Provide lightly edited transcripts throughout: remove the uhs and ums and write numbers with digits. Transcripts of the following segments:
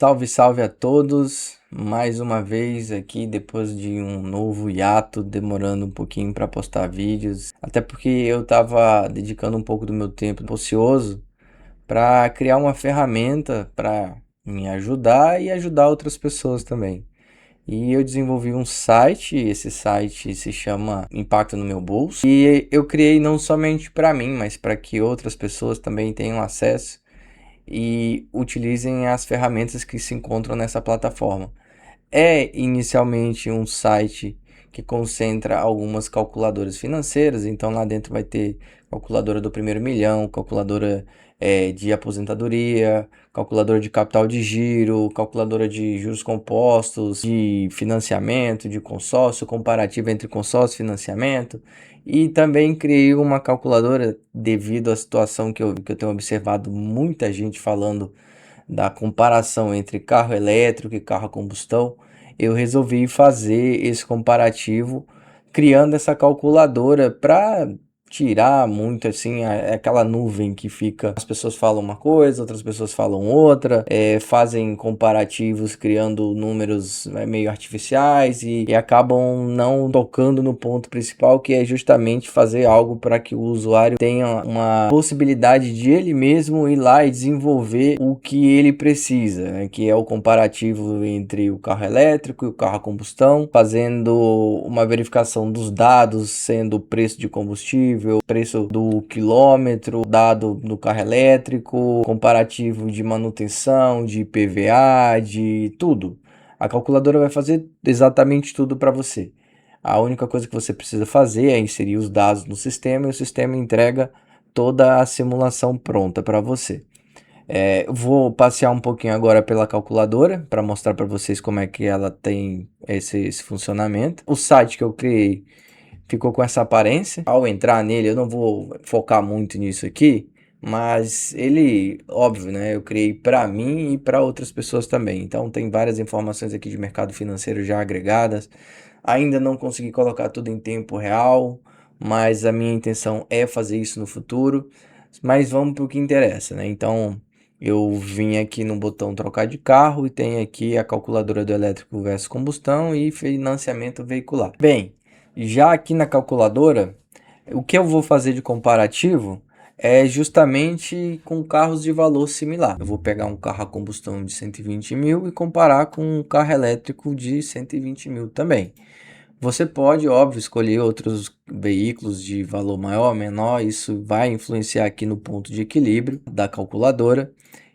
Salve, salve a todos! Mais uma vez aqui depois de um novo hiato, demorando um pouquinho para postar vídeos, até porque eu estava dedicando um pouco do meu tempo ocioso para criar uma ferramenta para me ajudar e ajudar outras pessoas também. E eu desenvolvi um site, esse site se chama Impacto no Meu Bolso, e eu criei não somente para mim, mas para que outras pessoas também tenham acesso e utilizem as ferramentas que se encontram nessa plataforma. É inicialmente um site que concentra algumas calculadoras financeiras, então lá dentro vai ter calculadora do primeiro milhão, calculadora de aposentadoria, calculadora de capital de giro, calculadora de juros compostos, de financiamento, de consórcio, comparativa entre consórcio e financiamento. E também criei uma calculadora devido à situação que eu tenho observado muita gente falando da comparação entre carro elétrico e carro a combustão. Eu resolvi fazer esse comparativo criando essa calculadora para tirar muito assim aquela nuvem que fica, as pessoas falam uma coisa, outras pessoas falam outra, fazem comparativos criando números meio artificiais e acabam não tocando no ponto principal, que é justamente fazer algo para que o usuário tenha uma possibilidade de ele mesmo ir lá e desenvolver o que ele precisa, né? Que é o comparativo entre o carro elétrico e o carro a combustão, fazendo uma verificação dos dados, sendo o preço de combustível, preço do quilômetro, dado do carro elétrico, comparativo de manutenção, de IPVA, de tudo. A calculadora vai fazer exatamente tudo para você. A única coisa que você precisa fazer é inserir os dados no sistema e o sistema entrega toda a simulação pronta para você. Vou passear um pouquinho agora pela calculadora para mostrar para vocês como é que ela tem esse funcionamento. O site que eu criei ficou com essa aparência. Ao entrar nele, eu não vou focar muito nisso aqui, mas ele, óbvio, né? Eu criei para mim e para outras pessoas também. Então tem várias informações aqui de mercado financeiro já agregadas. Ainda não consegui colocar tudo em tempo real, mas a minha intenção é fazer isso no futuro. Mas vamos para o que interessa, né? Então eu vim aqui no botão trocar de carro e tem aqui a calculadora do elétrico versus combustão e financiamento veicular. Bem, já aqui na calculadora, o que eu vou fazer de comparativo é justamente com carros de valor similar. Eu vou pegar um carro a combustão de 120 mil e comparar com um carro elétrico de 120 mil também. Você pode, óbvio, escolher outros veículos de valor maior, menor, isso vai influenciar aqui no ponto de equilíbrio da calculadora.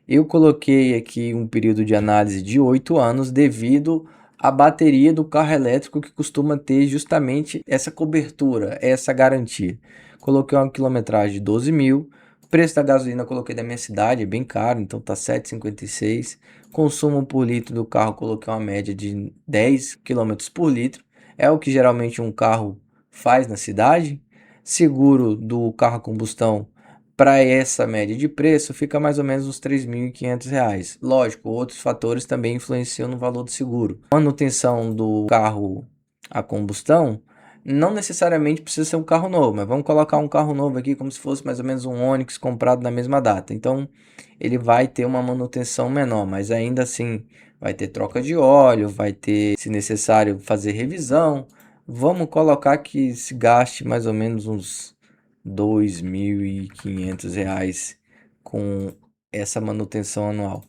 Eu coloquei aqui um período de análise de 8 anos devido à bateria do carro elétrico que costuma ter justamente essa cobertura, essa garantia. Coloquei uma quilometragem de 12 mil, o preço da gasolina eu coloquei da minha cidade, é bem caro, então tá 7,56. Consumo por litro do carro coloquei uma média de 10 quilômetros por litro, é o que geralmente um carro faz na cidade. Seguro do carro a combustão para essa média de preço fica mais ou menos uns R$ 3.500. Lógico, outros fatores também influenciam no valor do seguro. Manutenção do carro a combustão não necessariamente precisa ser um carro novo, mas vamos colocar um carro novo aqui como se fosse mais ou menos um Onix comprado na mesma data. Então, ele vai ter uma manutenção menor, mas ainda assim vai ter troca de óleo, vai ter, se necessário, fazer revisão. Vamos colocar que se gaste mais ou menos uns R$ 2.500 com essa manutenção anual.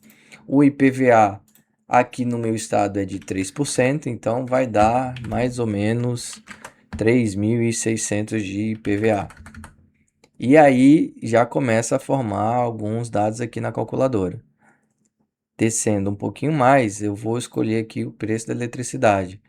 O IPVA aqui no meu estado é de 3%, então vai dar mais ou menos 3.600 de IPVA. E aí já começa a formar alguns dados aqui na calculadora. Descendo um pouquinho mais, eu vou escolher aqui o preço da eletricidade.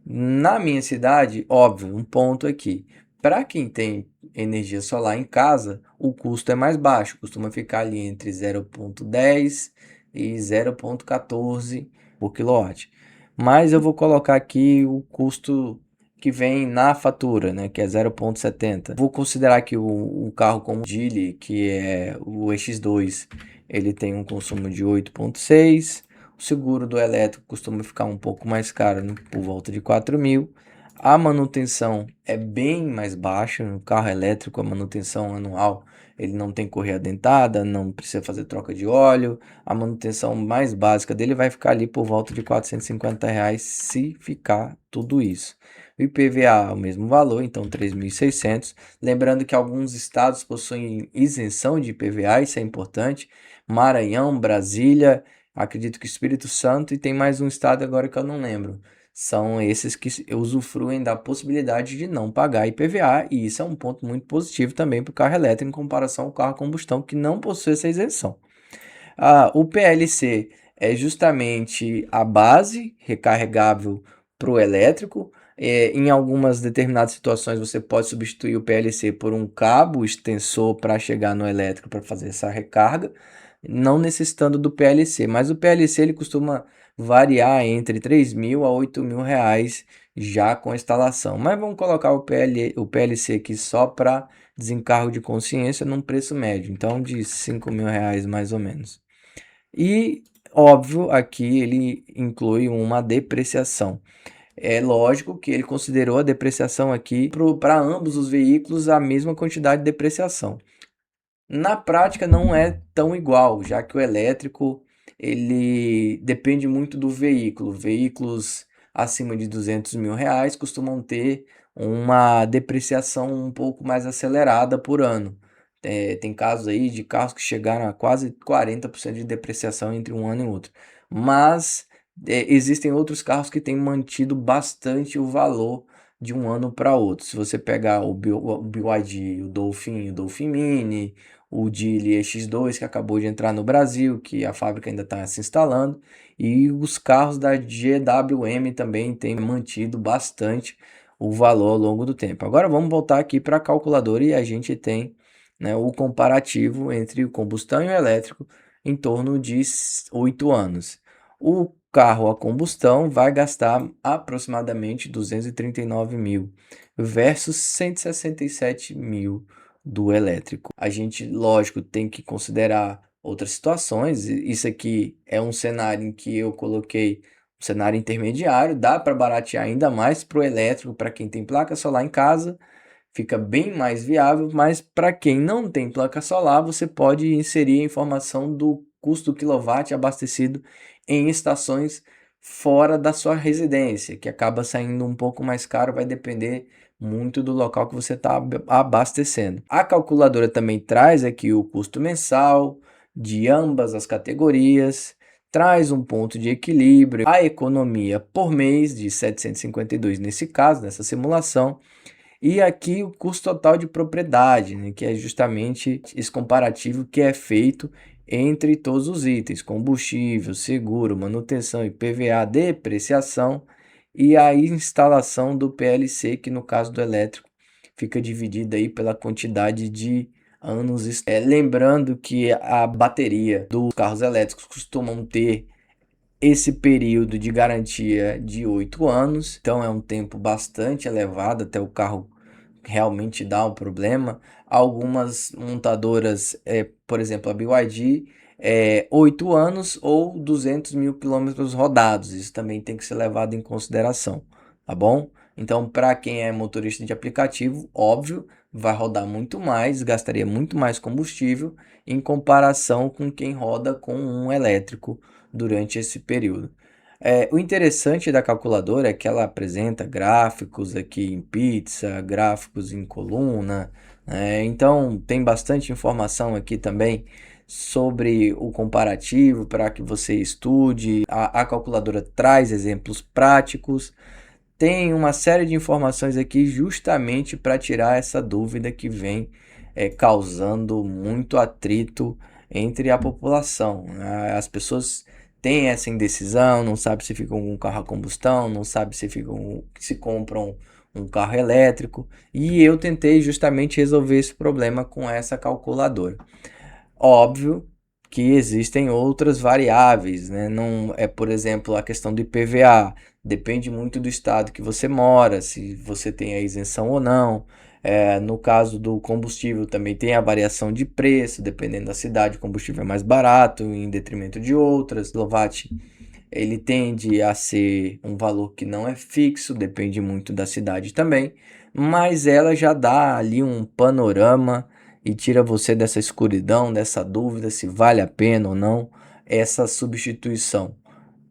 Na minha cidade, óbvio, um ponto aqui. Para quem tem energia solar em casa, o custo é mais baixo, costuma ficar ali entre 0,10 e 0,14 por quilowatt. Mas eu vou colocar aqui o custo que vem na fatura, né, que é 0,70. Vou considerar que o carro como Geely, que é o EX2, ele tem um consumo de 8,6. O seguro do elétrico costuma ficar um pouco mais caro, né, por volta de 4 mil. A manutenção é bem mais baixa. No carro elétrico, a manutenção anual, ele não tem correia dentada, não precisa fazer troca de óleo. A manutenção mais básica dele vai ficar ali por volta de R$ 450 se ficar tudo isso. O IPVA, o mesmo valor, então 3.600. Lembrando que alguns estados possuem isenção de IPVA, isso é importante. Maranhão, Brasília, acredito que Espírito Santo, e tem mais um estado agora que eu não lembro. São esses que usufruem da possibilidade de não pagar IPVA, e isso é um ponto muito positivo também para o carro elétrico em comparação ao carro a combustão, que não possui essa isenção. O PLC é justamente a base recarregável para o elétrico. Em algumas determinadas situações, você pode substituir o PLC por um cabo extensor para chegar no elétrico para fazer essa recarga, não necessitando do PLC. Mas o PLC ele costuma variar entre R$ 3.000 a R$ 8.000 já com a instalação. Mas vamos colocar o PLC aqui só para desencargo de consciência num preço médio, então de R$ 5.000 mais ou menos. E, óbvio, aqui ele inclui uma depreciação. É lógico que ele considerou a depreciação aqui para ambos os veículos a mesma quantidade de depreciação. Na prática não é tão igual, já que o elétrico ele depende muito do veículo. Veículos acima de R$ 200.000 costumam ter uma depreciação um pouco mais acelerada por ano. Tem casos aí de carros que chegaram a quase 40% de depreciação entre um ano e outro. Mas existem outros carros que têm mantido bastante o valor de um ano para outro. Se você pegar o BYD, o Dolphin Mini, o Geely X2 que acabou de entrar no Brasil, que a fábrica ainda está se instalando, e os carros da GWM também têm mantido bastante o valor ao longo do tempo. Agora vamos voltar aqui para a calculadora e a gente tem, né, o comparativo entre o combustão e o elétrico em torno de 8 anos. O carro a combustão vai gastar aproximadamente 239 mil versus 167 mil do elétrico. A gente, lógico, tem que considerar outras situações. Isso aqui é um cenário em que eu coloquei um cenário intermediário. Dá para baratear ainda mais para o elétrico, para quem tem placa solar em casa, fica bem mais viável, mas para quem não tem placa solar, você pode inserir a informação do custo quilowatt abastecido em estações fora da sua residência, que acaba saindo um pouco mais caro, vai depender muito do local que você está abastecendo. A calculadora também traz aqui o custo mensal de ambas as categorias, traz um ponto de equilíbrio, a economia por mês de 752 nesse caso, nessa simulação, e aqui o custo total de propriedade, né, que é justamente esse comparativo que é feito entre todos os itens: combustível, seguro, manutenção, IPVA, depreciação e a instalação do PLC, que no caso do elétrico fica dividida aí pela quantidade de anos. Lembrando que a bateria dos carros elétricos costumam ter esse período de garantia de 8 anos, então é um tempo bastante elevado até o carro realmente dar um problema. Algumas montadoras, por exemplo, a BYD, 8 anos ou 200 mil quilômetros rodados. Isso também tem que ser levado em consideração, tá bom? Então, para quem é motorista de aplicativo, óbvio, vai rodar muito mais, gastaria muito mais combustível em comparação com quem roda com um elétrico durante esse período. O interessante da calculadora é que ela apresenta gráficos aqui em pizza, gráficos em coluna, então tem bastante informação aqui também sobre o comparativo para que você estude. A calculadora traz exemplos práticos, tem uma série de informações aqui justamente para tirar essa dúvida que vem causando muito atrito entre a população. As pessoas têm essa indecisão, não sabe se ficam com um carro a combustão, não sabe se compram um carro elétrico, e eu tentei justamente resolver esse problema com essa calculadora. Óbvio que existem outras variáveis, né? Não é, por exemplo, a questão do IPVA, depende muito do estado que você mora, se você tem a isenção ou não. No caso do combustível também tem a variação de preço, dependendo da cidade, o combustível é mais barato em detrimento de outras. Kilowatt ele tende a ser um valor que não é fixo, depende muito da cidade também, mas ela já dá ali um panorama e tira você dessa escuridão, dessa dúvida se vale a pena ou não essa substituição,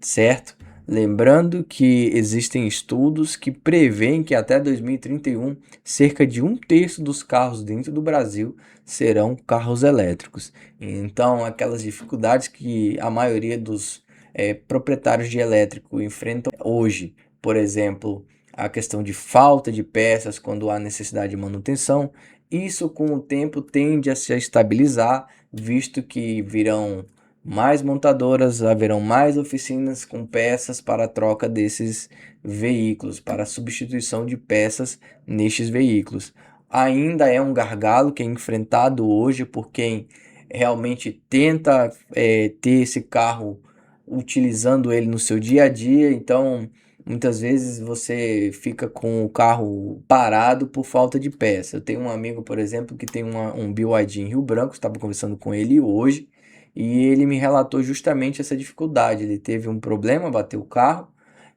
certo? Lembrando que existem estudos que preveem que até 2031, cerca de um terço dos carros dentro do Brasil serão carros elétricos. Então, aquelas dificuldades que a maioria dos proprietários de elétrico enfrentam hoje, por exemplo, a questão de falta de peças quando há necessidade de manutenção, isso com o tempo tende a se estabilizar, visto que virão mais montadoras, haverão mais oficinas com peças para a troca desses veículos, para a substituição de peças nestes veículos. Ainda é um gargalo que é enfrentado hoje por quem realmente tenta ter esse carro utilizando ele no seu dia a dia, então muitas vezes você fica com o carro parado por falta de peça. Eu tenho um amigo, por exemplo, que tem um BYD em Rio Branco, estava conversando com ele hoje, e ele me relatou justamente essa dificuldade. Ele teve um problema, bateu o carro,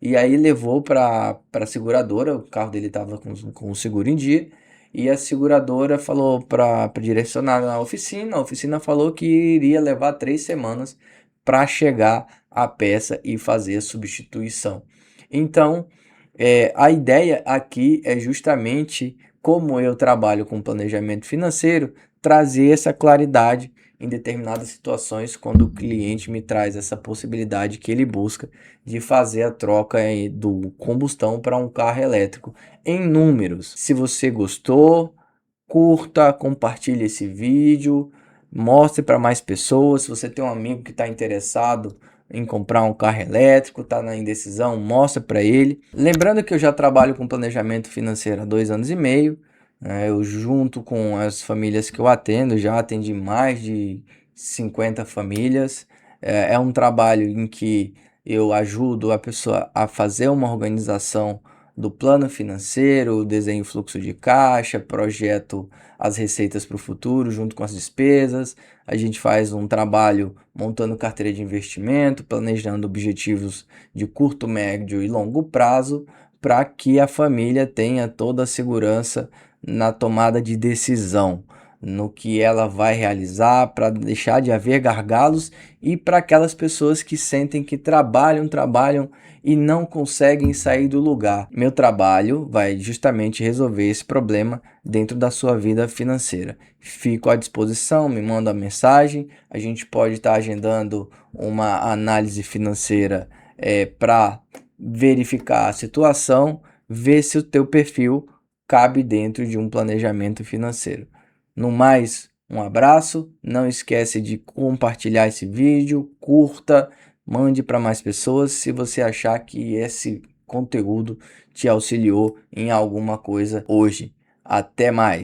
e aí levou para a seguradora, o carro dele estava com o seguro em dia, e a seguradora falou para direcionar na oficina, a oficina falou que iria levar 3 semanas para chegar a peça e fazer a substituição. Então, a ideia aqui é justamente, como eu trabalho com planejamento financeiro, trazer essa claridade em determinadas situações quando o cliente me traz essa possibilidade que ele busca de fazer a troca do combustão para um carro elétrico em números. Se você gostou, curta, compartilhe esse vídeo, mostre para mais pessoas. Se você tem um amigo que está interessado em comprar um carro elétrico, está na indecisão, mostra para ele. Lembrando que eu já trabalho com planejamento financeiro há 2 anos e meio. Eu junto com as famílias que eu atendo, já atendi mais de 50 famílias. É um trabalho em que eu ajudo a pessoa a fazer uma organização do plano financeiro, desenho fluxo de caixa, projeto as receitas para o futuro junto com as despesas. A gente faz um trabalho montando carteira de investimento, planejando objetivos de curto, médio e longo prazo para que a família tenha toda a segurança na tomada de decisão, no que ela vai realizar, para deixar de haver gargalos e para aquelas pessoas que sentem que trabalham e não conseguem sair do lugar. Meu trabalho vai justamente resolver esse problema dentro da sua vida financeira. Fico à disposição, me manda uma mensagem, a gente pode estar agendando uma análise financeira para verificar a situação, ver se o teu perfil cabe dentro de um planejamento financeiro. No mais, um abraço, não esquece de compartilhar esse vídeo, curta, mande para mais pessoas se você achar que esse conteúdo te auxiliou em alguma coisa hoje. Até mais!